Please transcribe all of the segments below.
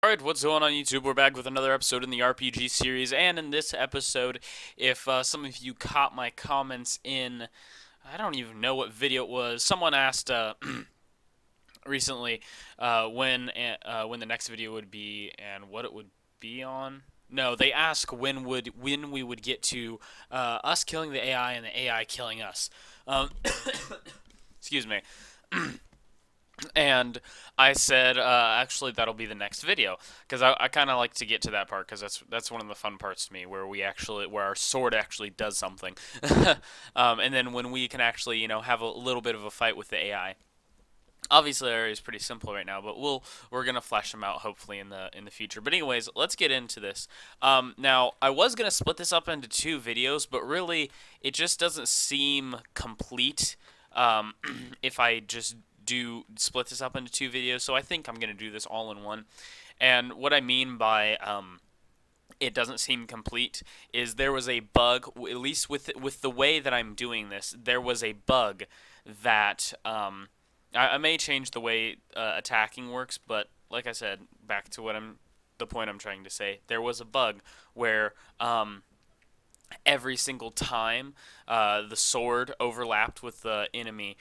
Alright, what's going on YouTube? We're back with another episode in the RPG series, and in this episode, if some of you caught my comments in, I don't even know what video it was, someone asked recently when the next video would be and what it would be on. No, they asked when we would get to us killing the AI and the AI killing us. Excuse me. And I said, actually, that'll be the next video because I kind of like to get to that part because that's one of the fun parts to me where our sword actually does something, and then when we can actually have a little bit of a fight with the AI. Obviously, our area is pretty simple right now, but we're gonna flesh them out hopefully in the future. But anyways, let's get into this. Now, I was gonna split this up into two videos, but really, it just doesn't seem complete if I just do split this up into two videos. So I think I'm gonna do this all in one. And what I mean by it doesn't seem complete is there was a bug, at least with the way that I'm doing this, there was a bug that I may change the way attacking works, but like I said, back to the point I'm trying to say. There was a bug where every single time the sword overlapped with the enemy,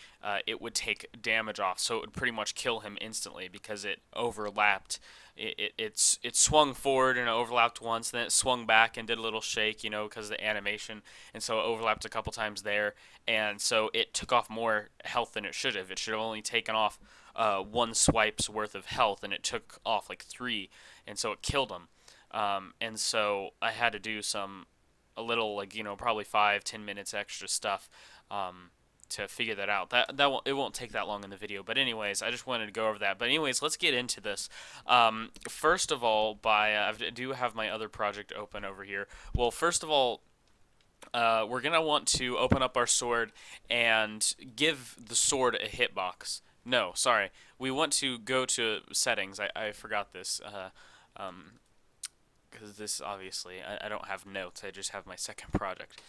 it would take damage off. So it would pretty much kill him instantly because it overlapped. It swung forward and it overlapped once, then it swung back and did a little shake, because of the animation, and so it overlapped a couple times there, and so it took off more health than it should have. It should have only taken off one swipe's worth of health, and it took off like three, and so it killed him. And so I had to do a little, like, probably 5-10 minutes extra stuff to figure that out. It won't take that long in the video. But anyways, I just wanted to go over that. But anyways, let's get into this. First of all, I do have my other project open over here. Well, first of all, we're gonna want to open up our sword and give the sword a hitbox. No, sorry. We want to go to settings. I forgot this. Because this obviously I don't have notes. I just have my second project.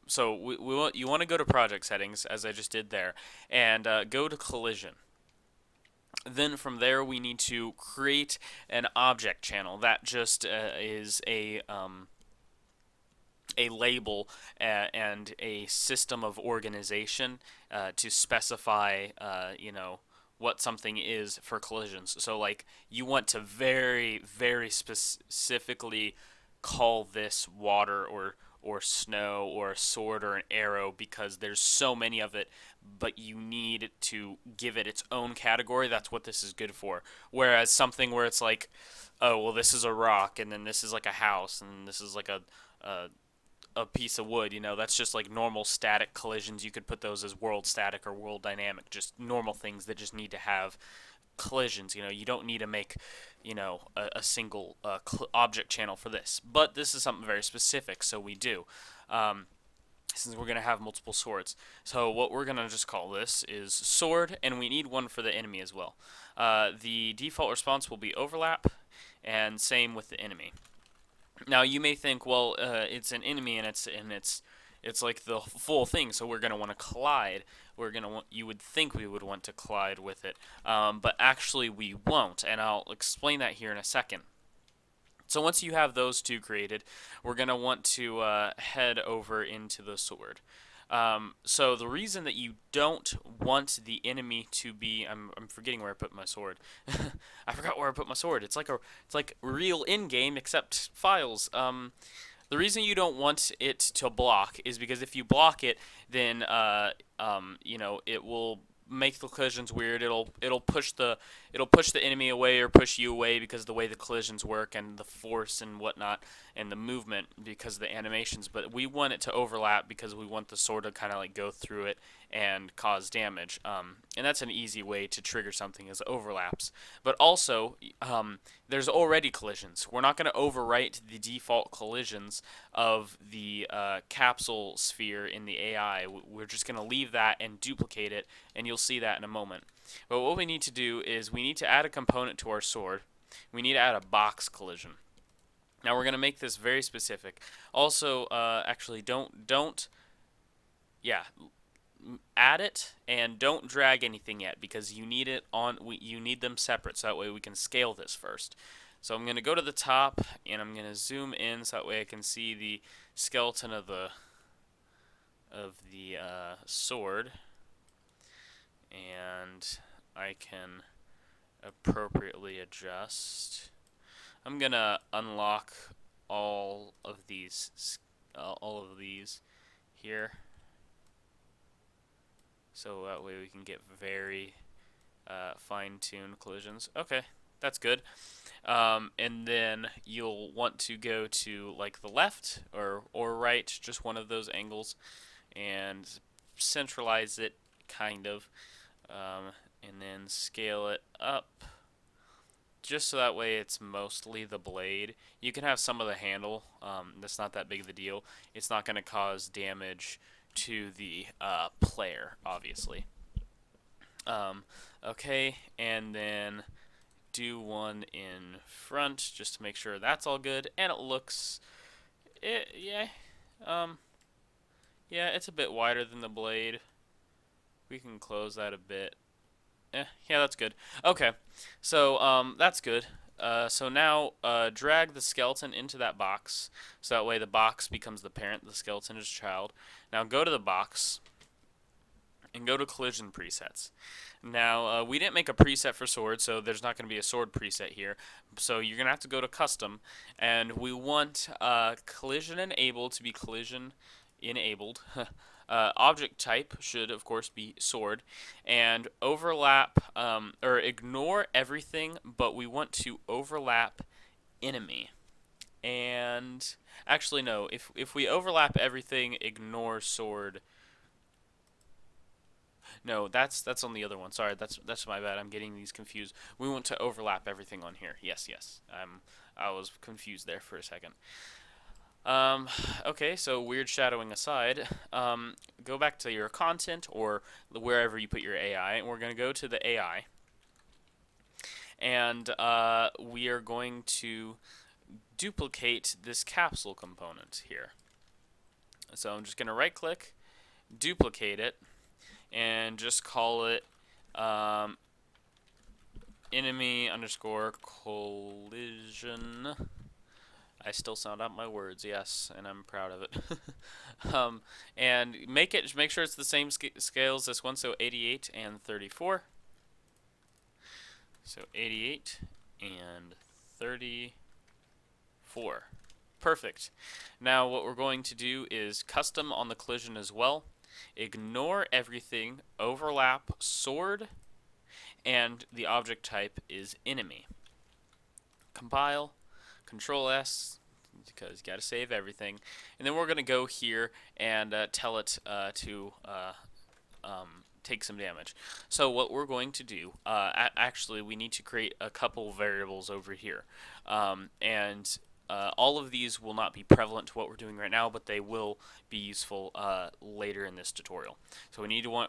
So you want to go to project settings as I just did there, and go to collision. Then from there we need to create an object channel that just is a label and a system of organization to specify what something is for collisions. So like you want to very very specifically call this water or snow or a sword or an arrow because there's so many of it, but you need to give it its own category. That's what this is good for. Whereas something where it's like, oh well, this is a rock, and then this is like a house, and this is like a a piece of wood, that's just like normal static collisions. You could put those as world static or world dynamic, just normal things that just need to have collisions. You don't need to make, a single object channel for this. But this is something very specific, so we do. Since we're going to have multiple swords. So what we're going to just call this is sword, and we need one for the enemy as well. The default response will be overlap, and same with the enemy. Now you may think, well, it's an enemy and it's like the full thing, so we're gonna want to collide. You would think we would want to collide with it, but actually we won't, and I'll explain that here in a second. So once you have those two created, we're gonna want to head over into the sword. So the reason that you don't want the enemy to be, I'm forgetting where I put my sword. I forgot where I put my sword. It's like real in-game except files. The reason you don't want it to block is because if you block it, then it will make the collisions weird. It'll push the enemy away or push you away because of the way the collisions work and the force and whatnot and the movement because of the animations. But we want it to overlap because we want the sword to kind of like go through it and cause damage. And that's an easy way to trigger something is overlaps. But also, there's already collisions. We're not going to overwrite the default collisions of the capsule sphere in the AI. We're just going to leave that and duplicate it, and you'll see that in a moment. But what we need to do is we need to add a component to our sword. We need to add a box collision. Now we're going to make this very specific. Also, actually, yeah, add it and don't drag anything yet because you need it on. You need them separate, so that way we can scale this first. So I'm going to go to the top and I'm going to zoom in so that way I can see the skeleton of the sword, and I can appropriately adjust. I'm going to unlock all of these here, so that way we can get very fine-tuned collisions. Okay, that's good. And then you'll want to go to like the left or right, just one of those angles, and centralize it kind of, and then scale it up just so that way it's mostly the blade. You can have some of the handle. That's not that big of a deal. It's not going to cause damage to the player, obviously. Um, okay, and then do one in front just to make sure that's all good. And it looks, yeah, um, yeah, it's a bit wider than the blade. We can close that a bit. Yeah, that's good. Okay, so that's good. So now drag the skeleton into that box, so that way the box becomes the parent, the skeleton is child. Now go to the box and go to collision presets. Now we didn't make a preset for sword, so there's not going to be a sword preset here. So you're going to have to go to custom, and we want collision enabled to be collision enabled. Object type should, of course, be sword, and overlap or ignore everything, but we want to overlap enemy. And actually, no. If we overlap everything, ignore sword. No, that's on the other one. Sorry, that's my bad. I'm getting these confused. We want to overlap everything on here. Yes, yes. I was confused there for a second. Um, okay, so weird shadowing aside, go back to your content or wherever you put your AI, and we're going to go to the AI, and we are going to duplicate this capsule component here. So I'm just going to right click, duplicate it, and just call it enemy underscore collision. I still sound out my words, yes, and I'm proud of it. And make sure it's the same scales as one, so 88 and 34. So 88 and 34. Perfect. Now what we're going to do is custom on the collision as well. Ignore everything, overlap sword, and the object type is enemy. Compile, Control S, because you got to save everything, and then we're going to go here and tell it to take some damage. So what we're going to do, actually we need to create a couple variables over here, and all of these will not be prevalent to what we're doing right now, but they will be useful later in this tutorial. So we need to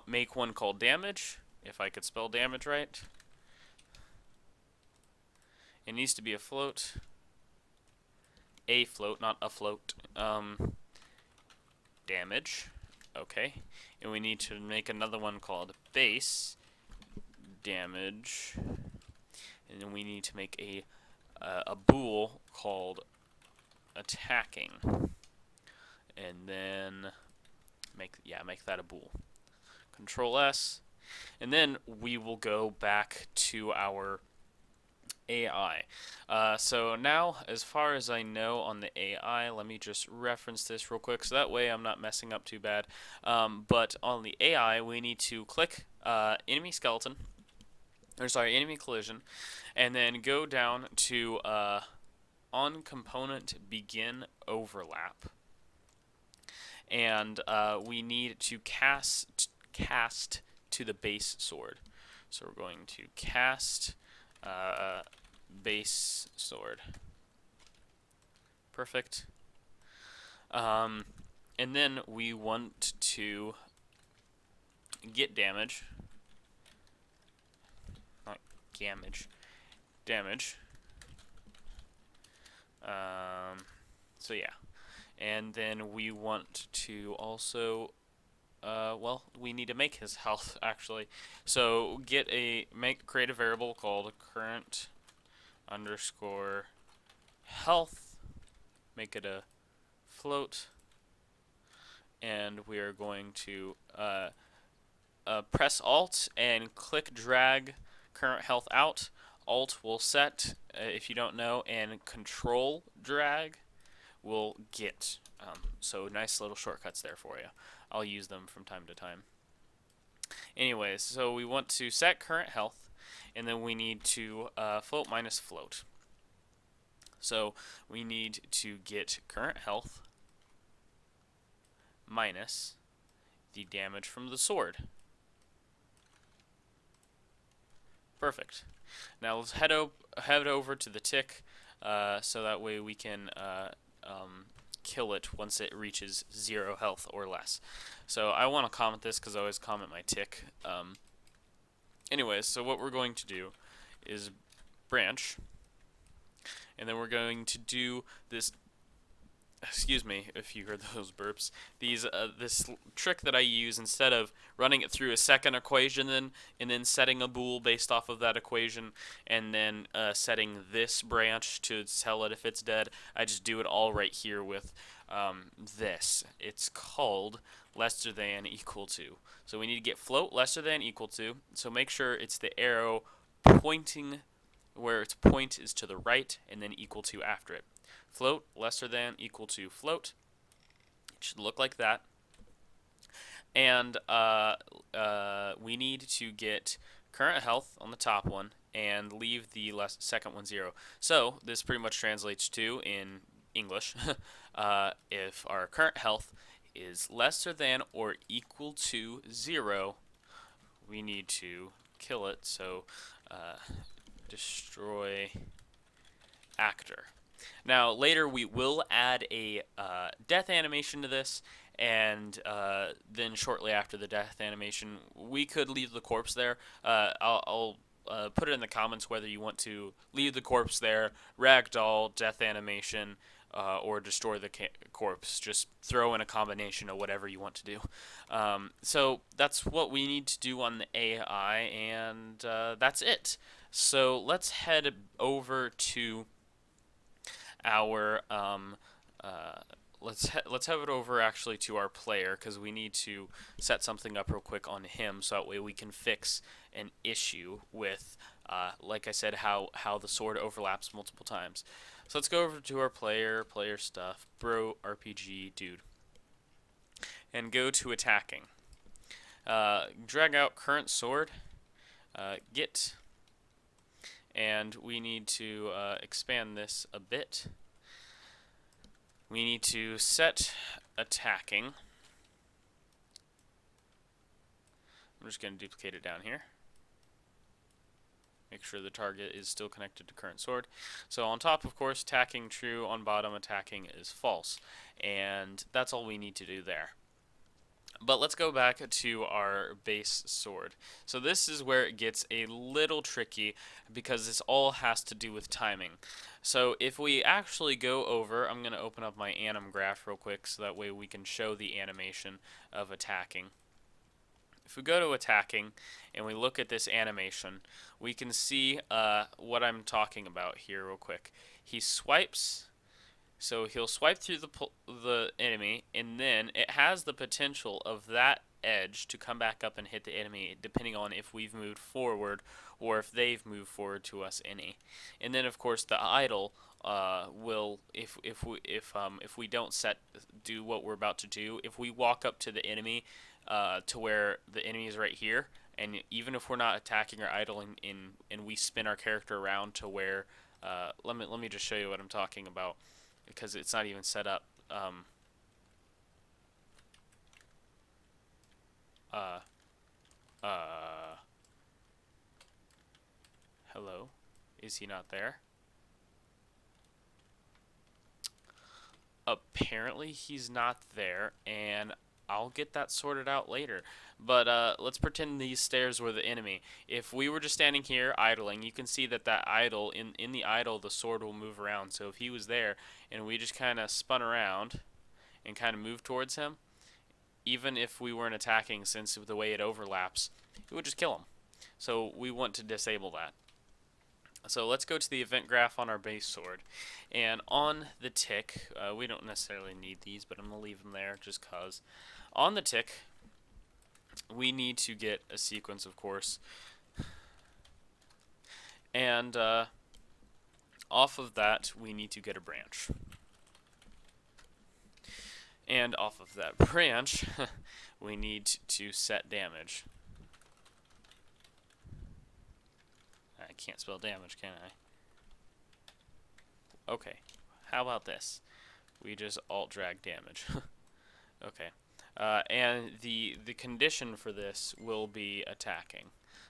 make one called damage, if I could spell damage right. It needs to be a float, not a float. Damage, okay. And we need to make another one called base damage, and then we need to make a bool called attacking, and then make that a bool. Control S, and then we will go back to our AI. So now, as far as I know on the AI, let me just reference this real quick so that way I'm not messing up too bad. But on the AI, we need to click enemy skeleton, or sorry, enemy collision, and then go down to on component begin overlap, and we need to cast to the base sword. So we're going to cast base sword. Perfect. And then we want to get damage. Not damage. Damage. So yeah. And then we want to also well, we need to make his health actually. So create a variable called current underscore health, make it a float, and we are going to press Alt and click drag current health out. Alt will set, if you don't know, and Control drag will get. So nice little shortcuts there for you. I'll use them from time to time. Anyways, so we want to set current health, and then we need to float minus float. So we need to get current health minus the damage from the sword. Perfect. Now let's head over to the tick, so that way we can kill it once it reaches 0 health or less. So I want to comment this because I always comment my tick. Anyways, so what we're going to do is branch, and then we're going to do this. Excuse me if you heard those burps. This trick that I use, instead of running it through a second equation and then setting a bool based off of that equation, and then setting this branch to tell it if it's dead, I just do it all right here with this. It's called lesser than equal to. So we need to get float lesser than equal to. So make sure it's the arrow pointing where its point is to the right, and then equal to after it. Float lesser than equal to float. It should look like that. And we need to get current health on the top one and leave the second one 0. So this pretty much translates to, in English, if our current health is lesser than or equal to 0, we need to kill it. So destroy actor. Now later we will add a death animation to this, and then shortly after the death animation we could leave the corpse there. I'll put it in the comments whether you want to leave the corpse there, ragdoll, death animation, or destroy the corpse. Just throw in a combination of whatever you want to do. So that's what we need to do on the AI, and that's it. So let's head over to our let's have it over actually to our player, because we need to set something up real quick on him, so that way we can fix an issue with like I said, how the sword overlaps multiple times. So let's go over to our player stuff, bro RPG dude, and go to attacking. Drag out current sword, get, and we need to expand this a bit. We need to set attacking. I'm just going to duplicate it down here. Make sure the target is still connected to current sword. So on top, of course, attacking true. On bottom, attacking is false. And that's all we need to do there. But let's go back to our base sword. So this is where it gets a little tricky, because this all has to do with timing. So if we actually go over, I'm going to open up my anim graph real quick so that way we can show the animation of attacking. If we go to attacking and we look at this animation, we can see what I'm talking about here real quick. He swipes. So he'll swipe through the enemy, and then it has the potential of that edge to come back up and hit the enemy, depending on if we've moved forward or if they've moved forward to us any. And then of course the idle will, if we don't do what we're about to do, if we walk up to the enemy to where the enemy is right here, and even if we're not attacking or idling and we spin our character around to where let me just show you what I'm talking about, because it's not even set up. Hello? Is he not there? Apparently he's not there, and I'll get that sorted out later. But let's pretend these stairs were the enemy. If we were just standing here idling, you can see that idle, in the idle, the sword will move around. So if he was there and we just kind of spun around and kind of moved towards him, even if we weren't attacking, since the way it overlaps, it would just kill him. So we want to disable that. So let's go to the event graph on our base sword. And on the tick, we don't necessarily need these, but I'm going to leave them there just because. On the tick, we need to get a sequence, of course. And off of that, we need to get a branch. And off of that branch, we need to set damage. I can't spell damage, can I? Okay. How about this? We just alt drag damage. Okay. And the condition for this will be attacking.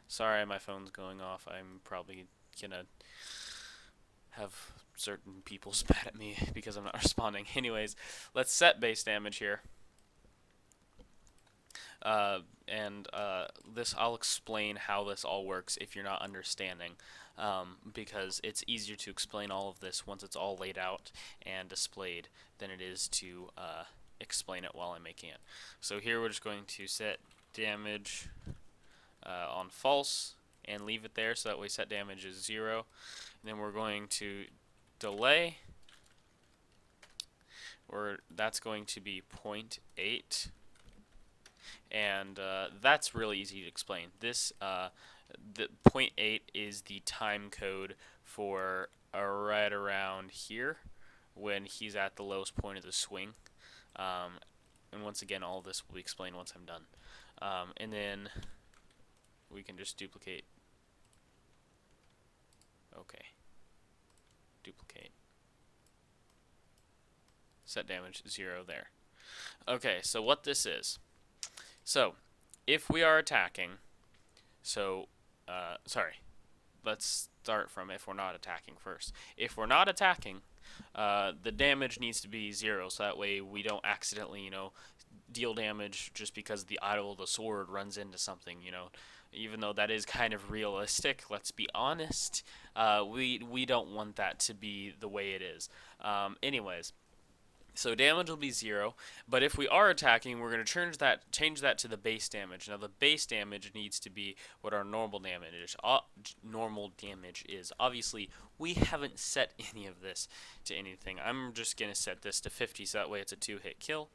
Sorry, my phone's going off. I'm probably gonna have certain people spat at me because I'm not responding. Anyways, let's set base damage here. This, I'll explain how this all works if you're not understanding, because it's easier to explain all of this once it's all laid out and displayed than it is to explain it while I'm making it. So here we're just going to set damage on false and leave it there, so that way set damage is 0. And then we're going to delay, or that's going to be 0.8. And that's really easy to explain. This the 0.8 is the time code for right around here when he's at the lowest point of the swing. And once again, all of this will be explained once I'm done. And then we can just duplicate. Okay. Duplicate. Set damage 0 there. Okay, so what this is. So, if we are attacking, sorry, let's start from if we're not attacking first. If we're not attacking, the damage needs to be 0, so that way we don't accidentally, deal damage just because the idle of the sword runs into something, Even though that is kind of realistic, let's be honest, we don't want that to be the way it is. Anyways. So damage will be 0, but if we are attacking, we're going to change that to the base damage. Now the base damage needs to be what our normal damage is. Obviously, we haven't set any of this to anything. I'm just going to set this to 50, so that way it's a 2-hit kill.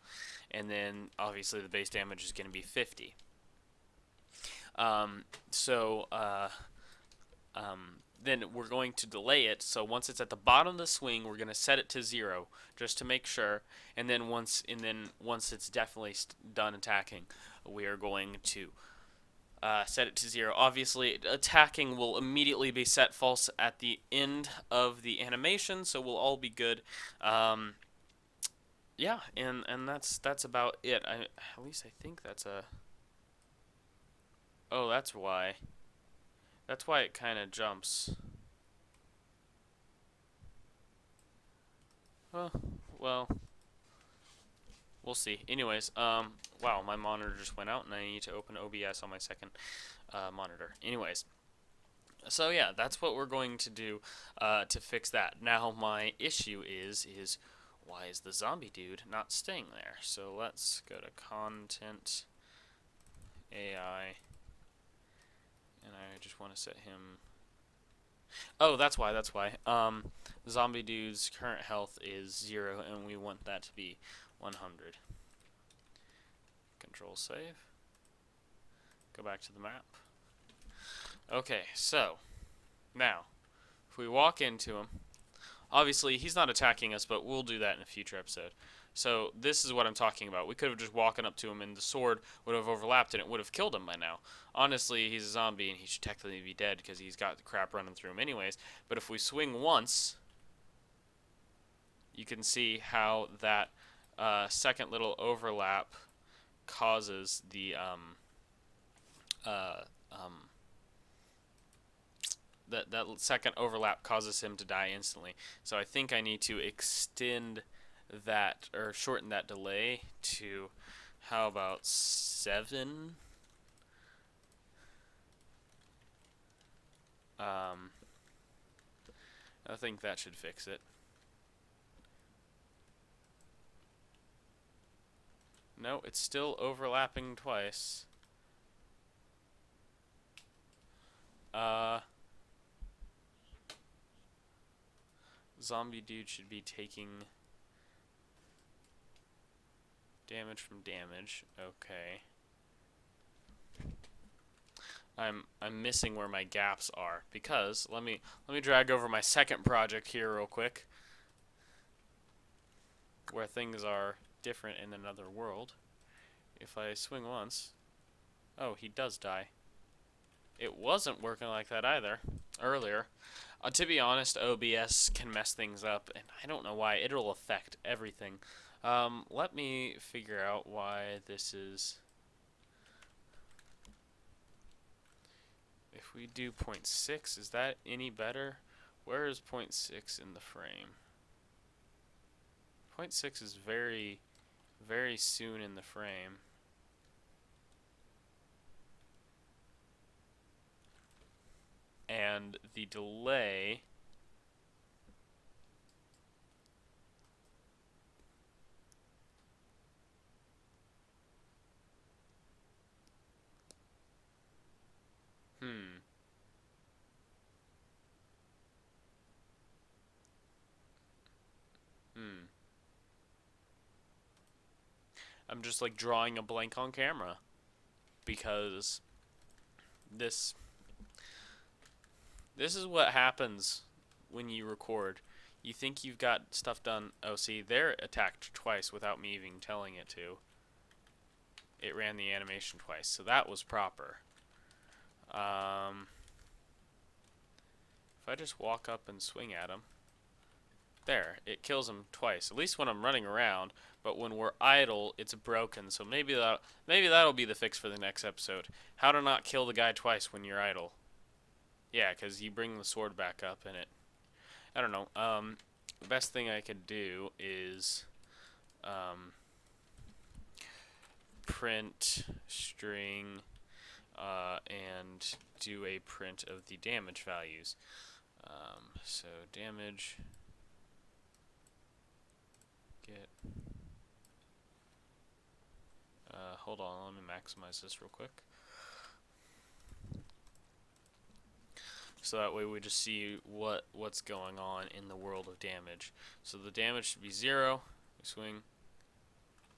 And then obviously the base damage is going to be 50. Then we're going to delay it, so once it's at the bottom of the swing, we're going to set it to 0 just to make sure, and then once it's definitely done attacking, we are going to set it to 0. Obviously, attacking will immediately be set false at the end of the animation, so we'll all be good. Yeah, and that's about it. At least I think that's a... Oh, that's why. That's why it kind of jumps. Well, we'll see. Anyways, wow, my monitor just went out, and I need to open OBS on my second monitor. Anyways, so yeah, that's what we're going to do to fix that. Now, my issue is why is the zombie dude not staying there? So let's go to Content, AI, and I just want to set him... Oh, that's why. Zombie dude's current health is 0, and we want that to be 100. Control save. Go back to the map. Okay, so now if we walk into him, obviously he's not attacking us, but we'll do that in a future episode. So this is what I'm talking about. We could have just walked up to him and the sword would have overlapped and it would have killed him by now. Honestly, he's a zombie and he should technically be dead because he's got the crap running through him anyways. But if we swing once, you can see how that second little overlap causes the that second overlap causes him to die instantly. So I think I need to extend that, or shorten that delay to, how about 7? I think that should fix it. No, it's still overlapping twice. Zombie dude should be taking damage from damage. Okay. I'm missing where my gaps are because let me drag over my second project here real quick where things are different in another world. If I swing once, oh, he does die. It wasn't working like that either earlier. To be honest, OBS can mess things up, and I don't know why. It'll affect everything. Let me figure out why this is. If we do 0.6, is that any better? Where is 0.6 in the frame? 0.6 is very, very soon in the frame. And the delay hmm hmm I'm just like drawing a blank on camera because this this is what happens when you record. You think you've got stuff done. Oh, see, they're attacked twice without me even telling it to. It ran the animation twice, so that was proper. If I just walk up and swing at him, there, it kills him twice. At least when I'm running around. But when we're idle, it's broken. So maybe that'll be the fix for the next episode. How to not kill the guy twice when you're idle. Yeah, because you bring the sword back up and it. I don't know. The best thing I could do is print string and do a print of the damage values. So damage get. Hold on, let me maximize this real quick. So that way we just see what's going on in the world of damage. So the damage should be 0. We swing.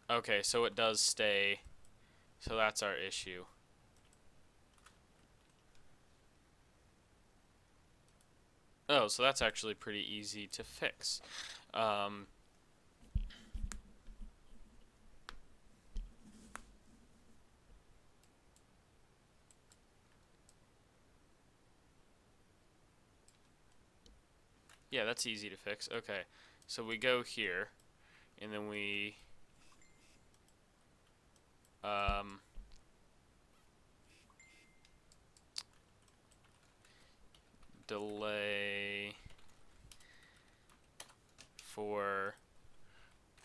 Okay, so it does stay. So that's our issue. Oh, so that's actually pretty easy to fix. Yeah, that's easy to fix. Okay, so we go here, and then we delay for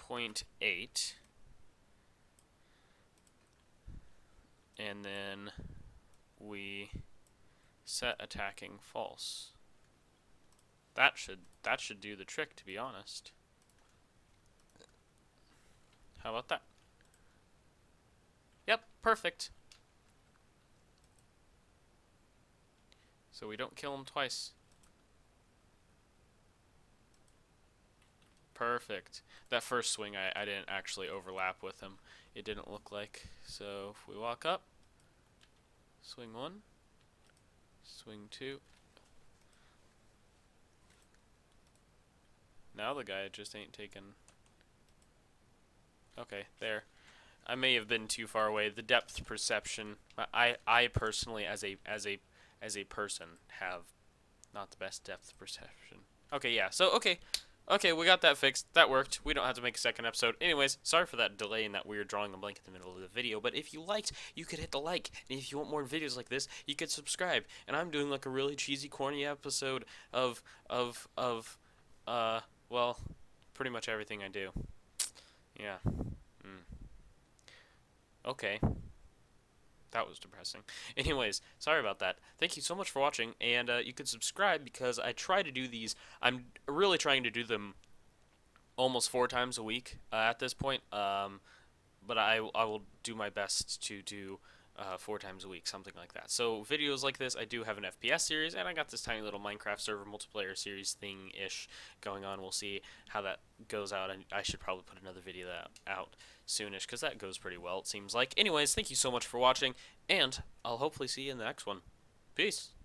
0.8, and then we set attacking false. That should do the trick, to be honest. How about that? Yep, perfect. So we don't kill him twice. Perfect. That first swing, I didn't actually overlap with him. It didn't look like. So if we walk up, swing 1, swing 2. Now the guy just ain't taken. Okay, there. I may have been too far away. The depth perception. I personally, as a person, have not the best depth perception. Okay, yeah. So okay, we got that fixed. That worked. We don't have to make a second episode. Anyways, sorry for that delay and that weird drawing a blank in the middle of the video. But if you liked, you could hit the like. And if you want more videos like this, you could subscribe. And I'm doing like a really cheesy, corny episode of well, pretty much everything I do. Yeah. Okay. That was depressing. Anyways, sorry about that. Thank you so much for watching, and you could subscribe because I try to do these. I'm really trying to do them almost 4 times a week at this point. But I will do my best to do 4 times a week, something like that. So videos like this, I do have an FPS series, and I got this tiny little Minecraft server multiplayer series thing-ish going on. We'll see how that goes out, and I should probably put another video out soonish, because that goes pretty well, it seems like. Anyways, thank you so much for watching, and I'll hopefully see you in the next one. Peace!